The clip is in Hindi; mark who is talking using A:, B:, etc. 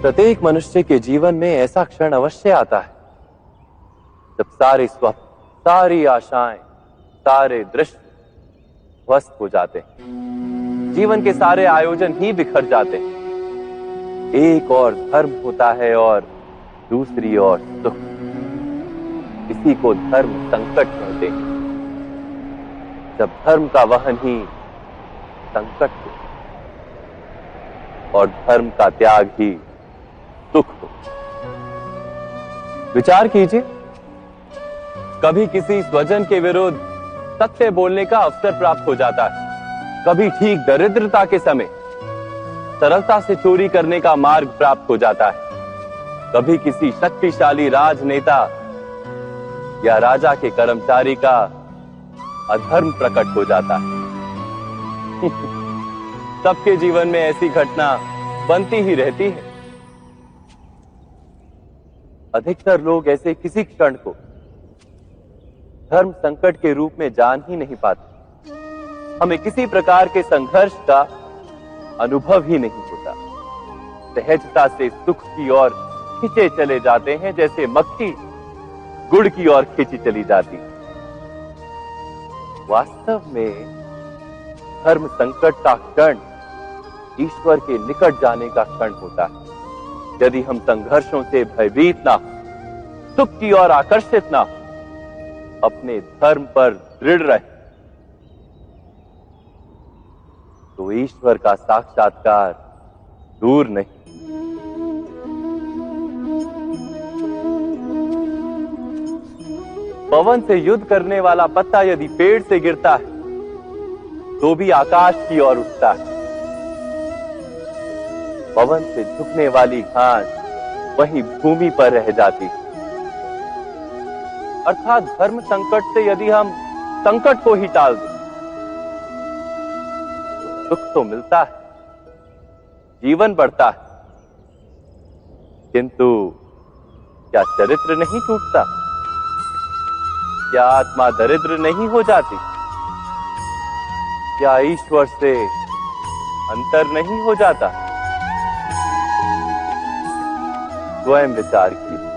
A: प्रत्येक मनुष्य के जीवन में ऐसा क्षण अवश्य आता है जब सारे स्वप्न, सारी आशाएं, सारे दृश्य ध्वस्त हो जाते हैं। जीवन के सारे आयोजन ही बिखर जाते हैं। एक और धर्म होता है और दूसरी ओर सुख। इसी को धर्म संकट कहते हैं। जब धर्म का वहन ही संकट हो और धर्म का त्याग ही सुख हो। विचार कीजिए, कभी किसी स्वजन के विरुद्ध सत्य बोलने का अवसर प्राप्त हो जाता है, कभी ठीक दरिद्रता के समय सरलता से चोरी करने का मार्ग प्राप्त हो जाता है, कभी किसी शक्तिशाली राजनेता या राजा के कर्मचारी का अधर्म प्रकट हो जाता है। सबके जीवन में ऐसी घटना बनती ही रहती है। अधिकतर लोग ऐसे किसी क्षण को धर्म संकट के रूप में जान ही नहीं पाते। हमें किसी प्रकार के संघर्ष का अनुभव ही नहीं होता। सहजता से सुख की ओर खींचे चले जाते हैं, जैसे मक्खी गुड़ की ओर खींची चली जाती। वास्तव में धर्म संकट का क्षण ईश्वर के निकट जाने का क्षण होता है। यदि हम संघर्षों से भयभीत ना हो, सुख की ओर आकर्षित ना हो, अपने धर्म पर दृढ़ रहे, तो ईश्वर का साक्षात्कार दूर नहीं। पवन से युद्ध करने वाला पत्ता यदि पेड़ से गिरता है तो भी आकाश की ओर उठता है। पवन से झुकने वाली घास वहीं भूमि पर रह जाती है। अर्थात धर्म संकट से यदि हम संकट को ही टाल दें तो सुख तो मिलता है, जीवन बढ़ता है, किंतु क्या चरित्र नहीं टूटता? क्या आत्मा दरिद्र नहीं हो जाती? क्या ईश्वर से अंतर नहीं हो जाता? स्वयं विचार कीजिए।